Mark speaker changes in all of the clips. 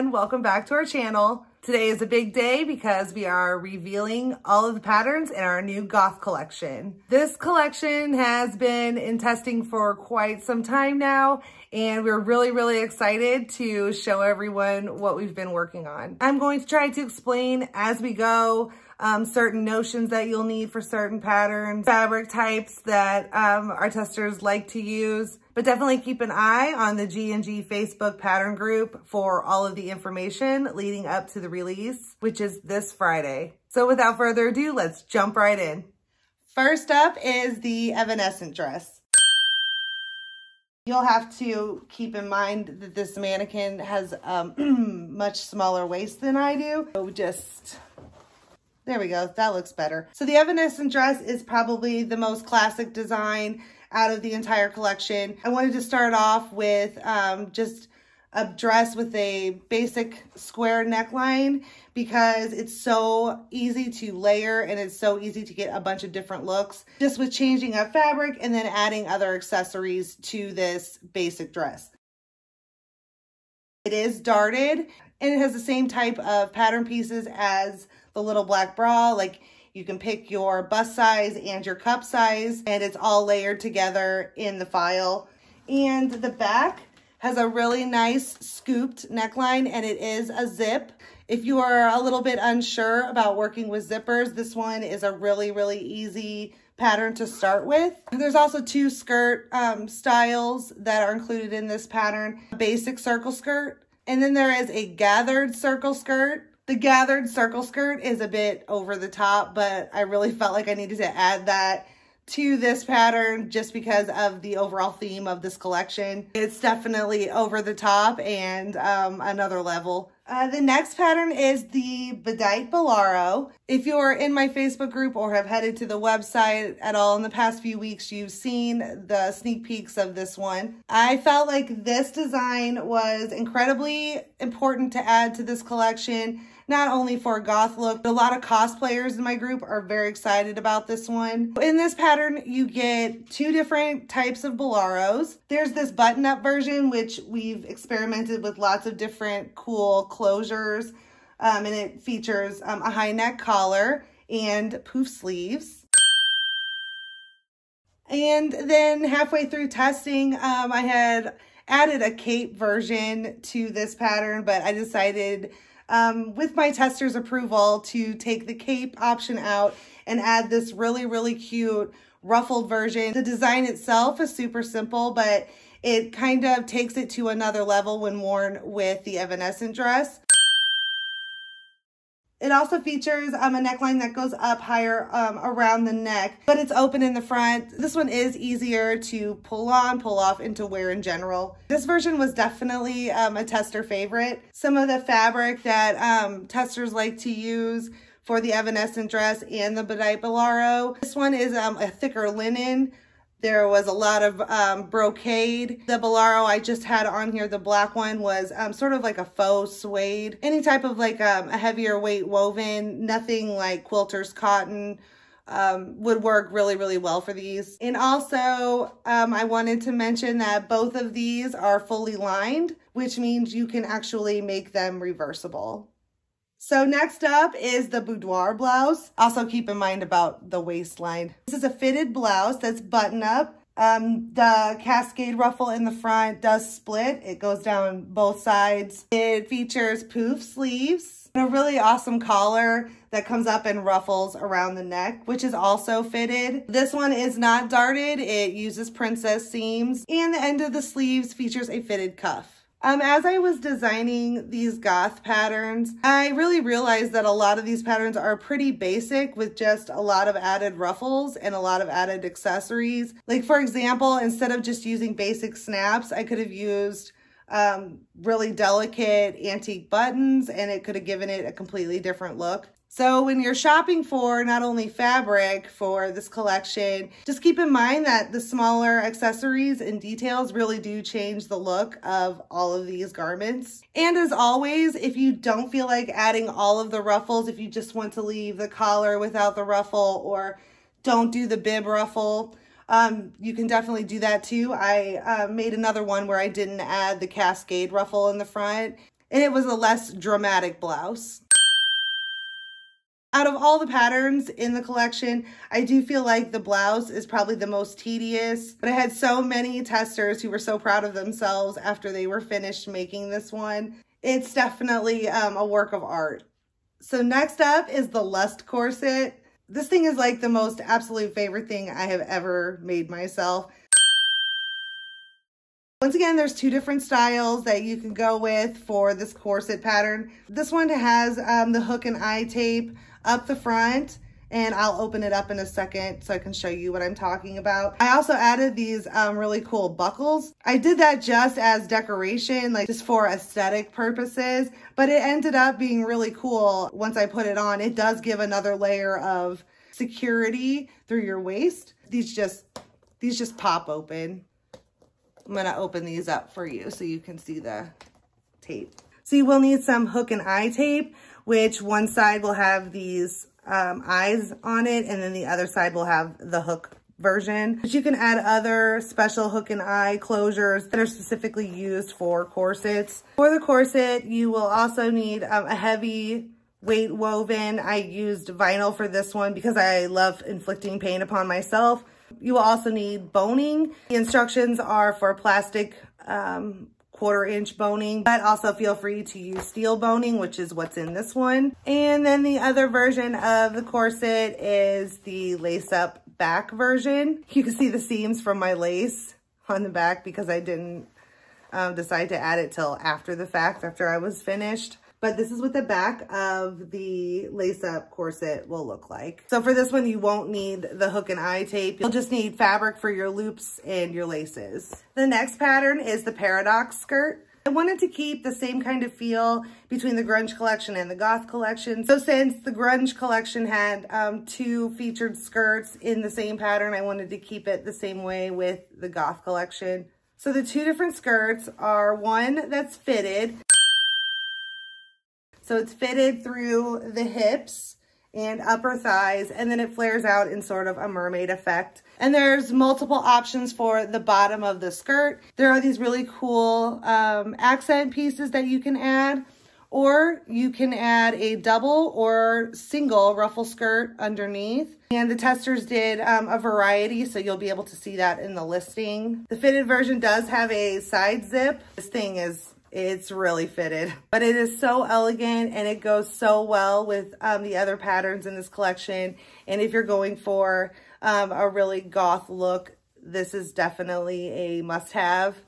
Speaker 1: everyone, welcome back to our channel. Today is a big day because we are revealing all of the patterns in our new Goth collection. This collection has been in testing for quite some time now, and we're really excited to show everyone what we've been working on. I'm going to try to explain as we go certain notions that you'll need for certain patterns, fabric types that our testers like to use, but definitely keep an eye on the G&G Facebook pattern group for all of the information leading up to the release, which is this Friday. So without further ado, let's jump right in. First up is the Evanescent dress. You'll have to keep in mind that this mannequin has much smaller waist than I do. So there we go, that looks better. So the Evanescent dress is probably the most classic design out of the entire collection. I wanted to start off with just a dress with a basic square neckline because it's so easy to layer and it's so easy to get a bunch of different looks just with changing up fabric and then adding other accessories to this basic dress. It is darted and it has the same type of pattern pieces as the little black bra. Like, you can pick your bust size and your cup size, and it's all layered together in the file. And the back has a really nice scooped neckline, and it is a zip. If you are a little bit unsure about working with zippers, this one is a really easy pattern to start with. There's also two skirt styles that are included in this pattern. A basic circle skirt, and then there is a gathered circle skirt. The gathered circle skirt is a bit over the top, but I really felt like I needed to add that to this pattern just because of the overall theme of this collection. It's definitely over the top and another level. The next pattern is the Bedight Bolero. If you're in my Facebook group or have headed to the website at all in the past few weeks, you've seen the sneak peeks of this one. I felt like this design was incredibly important to add to this collection, not only for a goth look, but a lot of cosplayers in my group are very excited about this one. In this pattern, you get two different types of boleros. There's this button-up version, which we've experimented with lots of different cool closures, and it features a high neck collar and poof sleeves. And then halfway through testing, I had added a cape version to this pattern, but I decided with my tester's approval to take the cape option out and add this really cute ruffled version. The design itself is super simple, but it kind of takes it to another level when worn with the Evanescent dress. It also features a neckline that goes up higher around the neck, but it's open in the front. This one is easier to pull on, pull off, and to wear in general. This version was definitely a tester favorite. Some of the fabric that testers like to use for the Evanescent dress and the Bedight Bolero. This one is a thicker linen. There was a lot of brocade. The Bolero I just had on here, the black one, was sort of like a faux suede. Any type of like a heavier weight woven, nothing like quilter's cotton would work really well for these. And also, I wanted to mention that both of these are fully lined, which means you can actually make them reversible. So next up is the boudoir blouse. Also keep in mind about the waistline. This is a fitted blouse that's button up. The cascade ruffle in the front does split. It goes down both sides. It features poof sleeves and a really awesome collar that comes up and ruffles around the neck, which is also fitted. This one is not darted. It uses princess seams, and the end of the sleeves features a fitted cuff. As I was designing these goth patterns, I really realized that a lot of these patterns are pretty basic with just a lot of added ruffles and a lot of added accessories. Like, for example, instead of just using basic snaps, I could have used really delicate antique buttons, and it could have given it a completely different look. So when you're shopping for not only fabric for this collection, just keep in mind that the smaller accessories and details really do change the look of all of these garments. And as always, if you don't feel like adding all of the ruffles, if you just want to leave the collar without the ruffle or don't do the bib ruffle, you can definitely do that too. I made another one where I didn't add the cascade ruffle in the front. and it was a less dramatic blouse. Out of all the patterns in the collection, I do feel like the blouse is probably the most tedious, but I had so many testers who were so proud of themselves after they were finished making this one. It's definitely a work of art. So next up is the Lust corset. This thing is like the most absolute favorite thing I have ever made myself. Once again, there's two different styles that you can go with for this corset pattern. This one has the hook and eye tape up the front, and I'll open it up in a second so I can show you what I'm talking about. I also added these really cool buckles. I did that just as decoration, like just for aesthetic purposes, but it ended up being really cool once I put it on. It does give another layer of security through your waist. These just pop open. I'm gonna open these up for you so you can see the tape. So you will need some hook and eye tape, which one side will have these eyes on it, and then the other side will have the hook version. But you can add other special hook and eye closures that are specifically used for corsets. For the corset, you will also need a heavy weight woven. I used vinyl for this one because I love inflicting pain upon myself. You will also need boning. The instructions are for plastic 1/4 inch boning, but also feel free to use steel boning, which is what's in this one. And then the other version of the corset is the lace up back version. You can see the seams from my lace on the back because I didn't decide to add it till after the fact, after I was finished. But this is what the back of the lace-up corset will look like. So for this one, you won't need the hook and eye tape. You'll just need fabric for your loops and your laces. The next pattern is the Paradox skirt. I wanted to keep the same kind of feel between the Grunge collection and the Goth collection. So since the Grunge collection had two featured skirts in the same pattern, I wanted to keep it the same way with the Goth collection. So the two different skirts are one that's fitted. So it's fitted through the hips and upper thighs, and then it flares out in sort of a mermaid effect. And there's multiple options for the bottom of the skirt. There are these really cool accent pieces that you can add, or you can add a double or single ruffle skirt underneath. And the testers did a variety, so you'll be able to see that in the listing. The fitted version does have a side zip. This thing it's really fitted, but it is so elegant and it goes so well with the other patterns in this collection. And if you're going for a really goth look, this is definitely a must-have.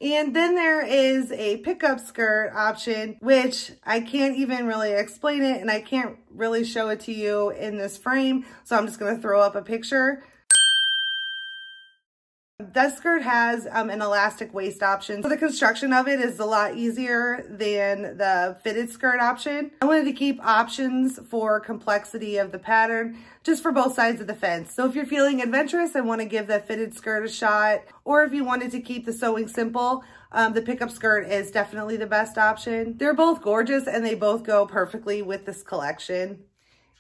Speaker 1: And then there is a pickup skirt option, which I can't even really explain it, and I can't really show it to you in this frame, so I'm just going to throw up a picture. That skirt has an elastic waist option, so the construction of it is a lot easier than the fitted skirt option. I wanted to keep options for complexity of the pattern, just for both sides of the fence. So if you're feeling adventurous and want to give the fitted skirt a shot, or if you wanted to keep the sewing simple, the pickup skirt is definitely the best option. They're both gorgeous and they both go perfectly with this collection.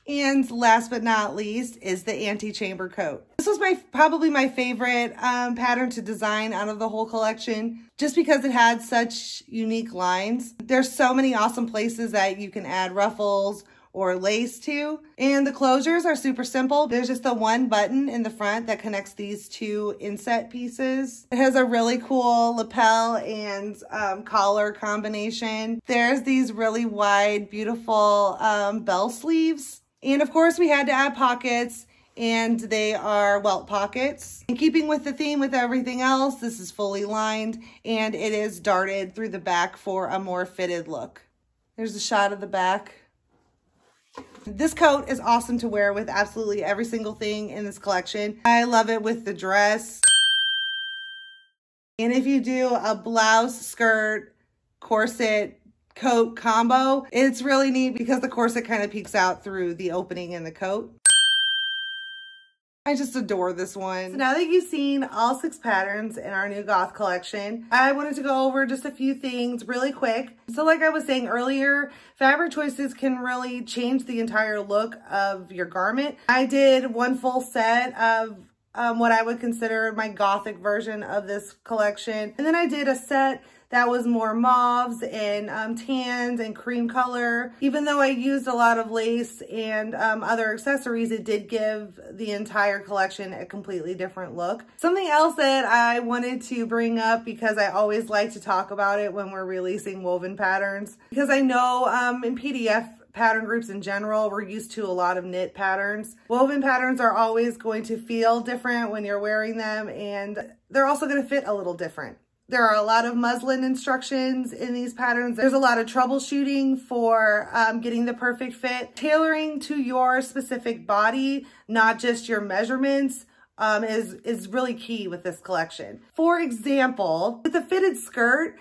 Speaker 1: And last but not least is the anti-chamber coat. This was probably my favorite pattern to design out of the whole collection, just because it had such unique lines. There's so many awesome places that you can add ruffles or lace to. And the closures are super simple. There's just the one button in the front that connects these two inset pieces. It has a really cool lapel and collar combination. There's these really wide, beautiful bell sleeves. And of course we had to add pockets, and they are welt pockets. In keeping with the theme with everything else, this is fully lined and it is darted through the back for a more fitted look. There's a shot of the back. This coat is awesome to wear with absolutely every single thing in this collection. I love it with the dress. And if you do a blouse, skirt, corset, coat combo, it's really neat because the corset kind of peeks out through the opening in the coat. I just adore this one. So now that you've seen all 6 patterns in our new Goth collection, I wanted to go over just a few things really quick. So like I was saying earlier, fabric choices can really change the entire look of your garment. I did one full set of what I would consider my Gothic version of this collection. And then I did a set that was more mauves and tans and cream color. Even though I used a lot of lace and other accessories, it did give the entire collection a completely different look. Something else that I wanted to bring up, because I always like to talk about it when we're releasing woven patterns, because I know in PDF pattern groups in general, we're used to a lot of knit patterns. Woven patterns are always going to feel different when you're wearing them, and they're also going to fit a little different. There are a lot of muslin instructions in these patterns. There's a lot of troubleshooting for getting the perfect fit. Tailoring to your specific body, not just your measurements, is really key with this collection. For example, with a fitted skirt,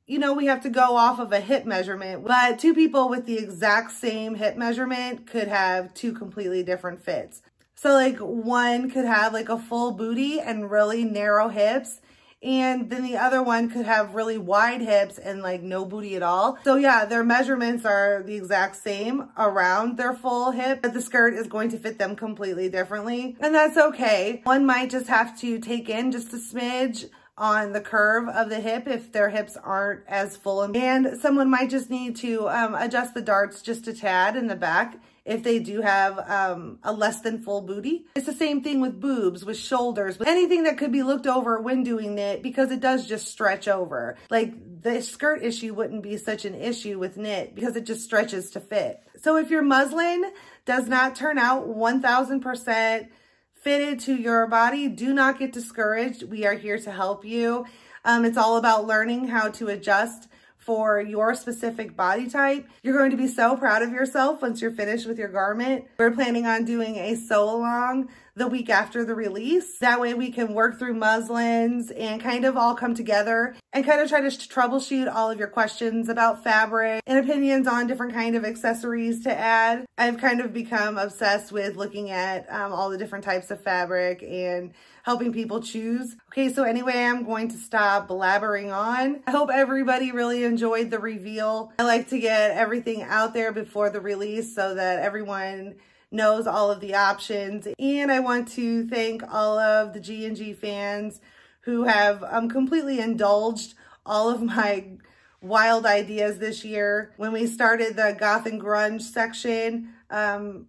Speaker 1: you know, we have to go off of a hip measurement, but two people with the exact same hip measurement could have two completely different fits. So like one could have like a full booty and really narrow hips, and then the other one could have really wide hips and like no booty at all. So yeah, their measurements are the exact same around their full hip, but the skirt is going to fit them completely differently. And that's okay. One might just have to take in just a smidge on the curve of the hip if their hips aren't as full, and someone might just need to adjust the darts just a tad in the back if they do have a less than full booty. It's the same thing with boobs, with shoulders, with anything that could be looked over when doing knit, because it does just stretch over. Like the skirt issue wouldn't be such an issue with knit because it just stretches to fit. So if your muslin does not turn out 1000% fitted to your body, do not get discouraged. We are here to help you. It's all about learning how to adjust for your specific body type. You're going to be so proud of yourself once you're finished with your garment. We're planning on doing a sew along the week after the release. That way we can work through muslins and kind of all come together and kind of try to troubleshoot all of your questions about fabric and opinions on different kind of accessories to add. I've kind of become obsessed with looking at all the different types of fabric and helping people choose. Okay, so anyway, I'm going to stop blabbering on. I hope everybody really enjoyed the reveal. I like to get everything out there before the release so that everyone knows all of the options. And I want to thank all of the G&G fans who have completely indulged all of my wild ideas this year. When we started the goth and grunge section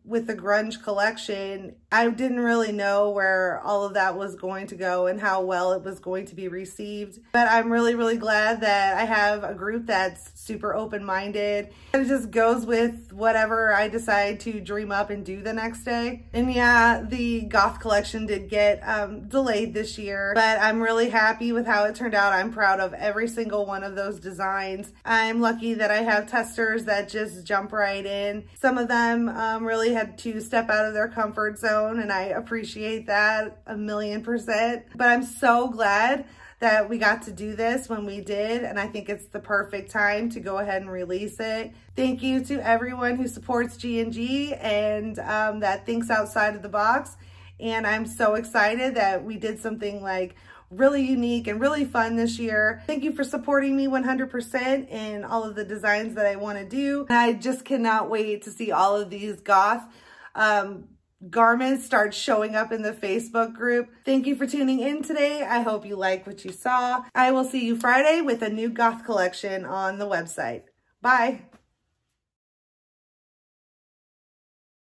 Speaker 1: with the grunge collection, I didn't really know where all of that was going to go and how well it was going to be received. But I'm really, really glad that I have a group that's super open-minded. It just goes with whatever I decide to dream up and do the next day. And yeah, the goth collection did get delayed this year, but I'm really happy with how it turned out. I'm proud of every single one of those designs. I'm lucky that I have testers that just jump right in. Some of them really had to step out of their comfort zone, and I appreciate that 1,000,000%. But I'm so glad that we got to do this when we did, and I think it's the perfect time to go ahead and release it. Thank you to everyone who supports G&G and that thinks outside of the box. And I'm so excited that we did something like really unique and really fun this year. Thank you for supporting me 100% in all of the designs that I want to do. I just cannot wait to see all of these goth garments start showing up in the Facebook group. Thank you for tuning in today. I hope you like what you saw. I will see you Friday with a new goth collection on the website. Bye.